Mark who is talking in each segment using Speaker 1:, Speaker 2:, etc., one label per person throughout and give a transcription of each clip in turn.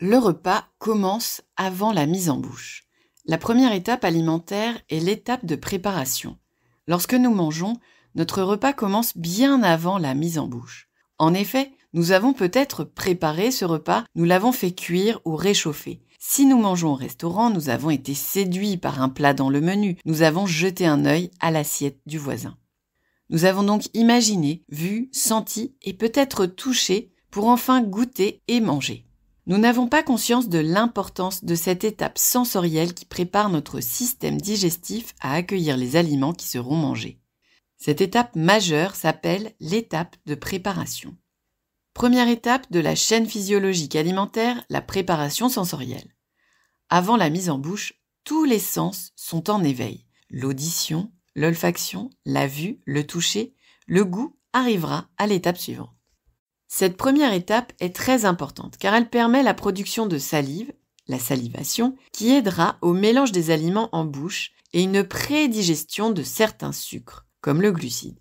Speaker 1: Le repas commence avant la mise en bouche. La première étape alimentaire est l'étape de préparation. Lorsque nous mangeons, notre repas commence bien avant la mise en bouche. En effet, nous avons peut-être préparé ce repas, nous l'avons fait cuire ou réchauffer. Si nous mangeons au restaurant, nous avons été séduits par un plat dans le menu, nous avons jeté un œil à l'assiette du voisin. Nous avons donc imaginé, vu, senti et peut-être touché pour enfin goûter et manger. Nous n'avons pas conscience de l'importance de cette étape sensorielle qui prépare notre système digestif à accueillir les aliments qui seront mangés. Cette étape majeure s'appelle l'étape de préparation. Première étape de la chaîne physiologique alimentaire, la préparation sensorielle. Avant la mise en bouche, tous les sens sont en éveil. L'audition, l'olfaction, la vue, le toucher, le goût arrivera à l'étape suivante. Cette première étape est très importante car elle permet la production de salive, la salivation, qui aidera au mélange des aliments en bouche et une prédigestion de certains sucres, comme le glucide.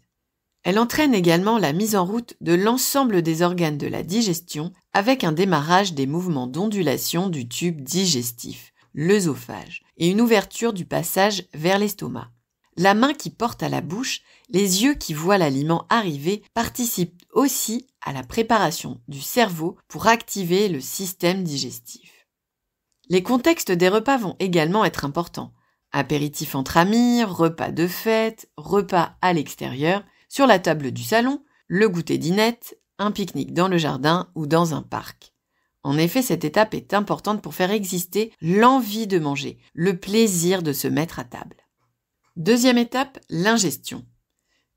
Speaker 1: Elle entraîne également la mise en route de l'ensemble des organes de la digestion avec un démarrage des mouvements d'ondulation du tube digestif, l'œsophage, et une ouverture du passage vers l'estomac. La main qui porte à la bouche, les yeux qui voient l'aliment arriver participent aussi à la préparation du cerveau pour activer le système digestif. Les contextes des repas vont également être importants. Apéritif entre amis, repas de fête, repas à l'extérieur, sur la table du salon, le goûter dinette, un pique-nique dans le jardin ou dans un parc. En effet, cette étape est importante pour faire exister l'envie de manger, le plaisir de se mettre à table. Deuxième étape, l'ingestion.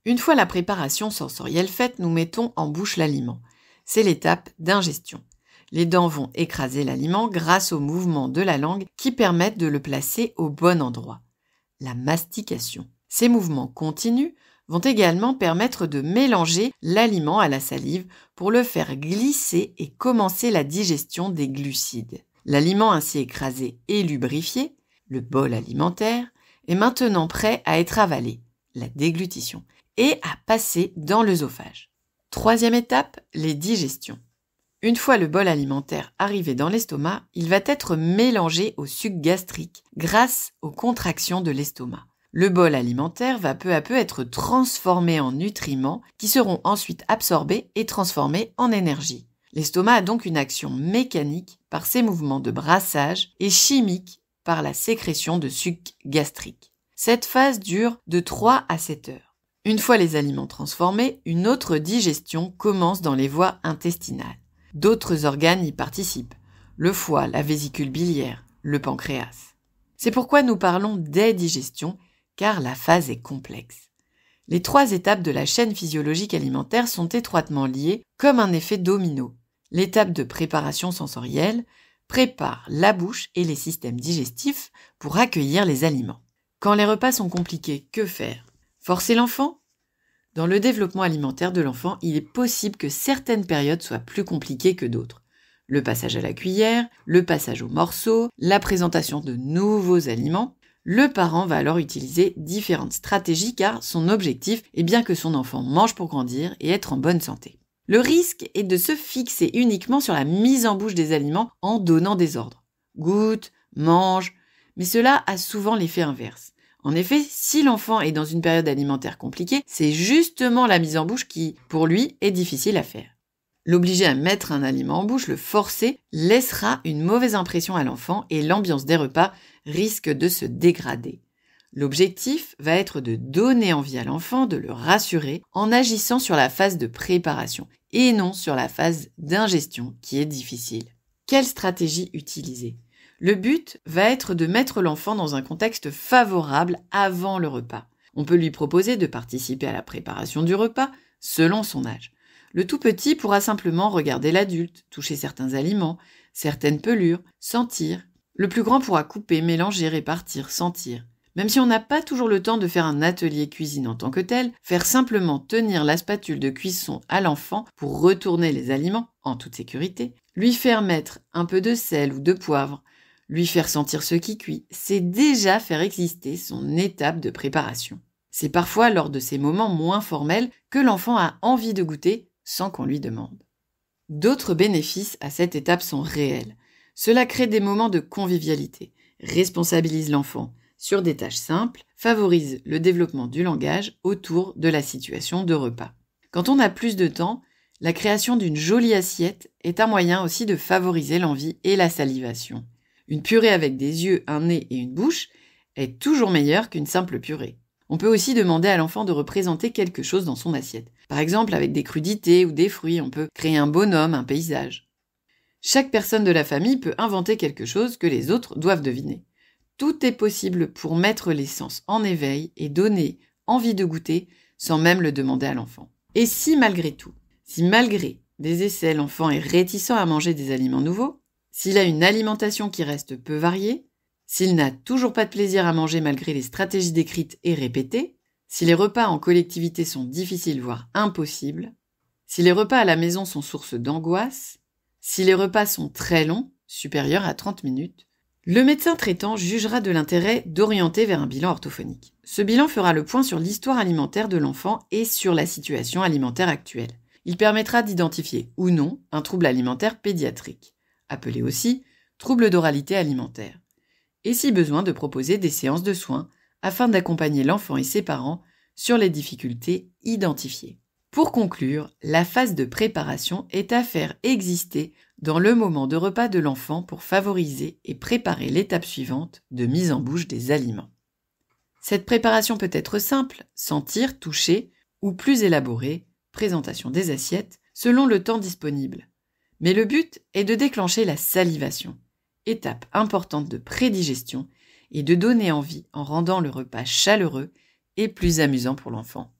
Speaker 1: Une fois la préparation sensorielle faite, nous mettons en bouche l'aliment. C'est l'étape d'ingestion. Les dents vont écraser l'aliment grâce au mouvement de la langue qui permettent de le placer au bon endroit. La mastication. Ces mouvements continus vont également permettre de mélanger l'aliment à la salive pour le faire glisser et commencer la digestion des glucides. L'aliment ainsi écrasé et lubrifié, le bol alimentaire, est maintenant prêt à être avalé, la déglutition, et à passer dans l'œsophage. Troisième étape, les digestions. Une fois le bol alimentaire arrivé dans l'estomac, il va être mélangé au suc gastrique grâce aux contractions de l'estomac. Le bol alimentaire va peu à peu être transformé en nutriments qui seront ensuite absorbés et transformés en énergie. L'estomac a donc une action mécanique par ses mouvements de brassage et chimique par la sécrétion de suc gastrique. Cette phase dure de 3 à 7 heures. Une fois les aliments transformés, une autre digestion commence dans les voies intestinales. D'autres organes y participent, le foie, la vésicule biliaire, le pancréas. C'est pourquoi nous parlons des digestions, car la phase est complexe. Les 3 étapes de la chaîne physiologique alimentaire sont étroitement liées comme un effet domino. L'étape de préparation sensorielle prépare la bouche et les systèmes digestifs pour accueillir les aliments. Quand les repas sont compliqués, que faire? Forcer l'enfant? Dans le développement alimentaire de l'enfant, il est possible que certaines périodes soient plus compliquées que d'autres. Le passage à la cuillère, le passage au morceau, la présentation de nouveaux aliments. Le parent va alors utiliser différentes stratégies car son objectif est bien que son enfant mange pour grandir et être en bonne santé. Le risque est de se fixer uniquement sur la mise en bouche des aliments en donnant des ordres. Goûte, mange, mais cela a souvent l'effet inverse. En effet, si l'enfant est dans une période alimentaire compliquée, c'est justement la mise en bouche qui, pour lui, est difficile à faire. L'obliger à mettre un aliment en bouche, le forcer, laissera une mauvaise impression à l'enfant et l'ambiance des repas risque de se dégrader. L'objectif va être de donner envie à l'enfant, de le rassurer en agissant sur la phase de préparation et non sur la phase d'ingestion qui est difficile. Quelle stratégie utiliser? Le but va être de mettre l'enfant dans un contexte favorable avant le repas. On peut lui proposer de participer à la préparation du repas selon son âge. Le tout petit pourra simplement regarder l'adulte, toucher certains aliments, certaines pelures, sentir. Le plus grand pourra couper, mélanger, répartir, sentir. Même si on n'a pas toujours le temps de faire un atelier cuisine en tant que tel, faire simplement tenir la spatule de cuisson à l'enfant pour retourner les aliments, en toute sécurité, lui faire mettre un peu de sel ou de poivre, lui faire sentir ce qui cuit, c'est déjà faire exister son étape de préparation. C'est parfois lors de ces moments moins formels que l'enfant a envie de goûter sans qu'on lui demande. D'autres bénéfices à cette étape sont réels. Cela crée des moments de convivialité, responsabilise l'enfant sur des tâches simples, favorise le développement du langage autour de la situation de repas. Quand on a plus de temps, la création d'une jolie assiette est un moyen aussi de favoriser l'envie et la salivation. Une purée avec des yeux, un nez et une bouche est toujours meilleure qu'une simple purée. On peut aussi demander à l'enfant de représenter quelque chose dans son assiette. Par exemple, avec des crudités ou des fruits, on peut créer un bonhomme, un paysage. Chaque personne de la famille peut inventer quelque chose que les autres doivent deviner. Tout est possible pour mettre les sens en éveil et donner envie de goûter sans même le demander à l'enfant. Et si malgré des essais, l'enfant est réticent à manger des aliments nouveaux, s'il a une alimentation qui reste peu variée, s'il n'a toujours pas de plaisir à manger malgré les stratégies décrites et répétées, si les repas en collectivité sont difficiles voire impossibles, si les repas à la maison sont source d'angoisse, si les repas sont très longs, supérieurs à 30 minutes, le médecin traitant jugera de l'intérêt d'orienter vers un bilan orthophonique. Ce bilan fera le point sur l'histoire alimentaire de l'enfant et sur la situation alimentaire actuelle. Il permettra d'identifier ou non un trouble alimentaire pédiatrique, appelé aussi trouble d'oralité alimentaire, et si besoin de proposer des séances de soins afin d'accompagner l'enfant et ses parents sur les difficultés identifiées. Pour conclure, la phase de préparation est à faire exister dans le moment de repas de l'enfant pour favoriser et préparer l'étape suivante de mise en bouche des aliments. Cette préparation peut être simple, sentir, toucher, ou plus élaborée, présentation des assiettes, selon le temps disponible. Mais le but est de déclencher la salivation, étape importante de prédigestion, et de donner envie en rendant le repas chaleureux et plus amusant pour l'enfant.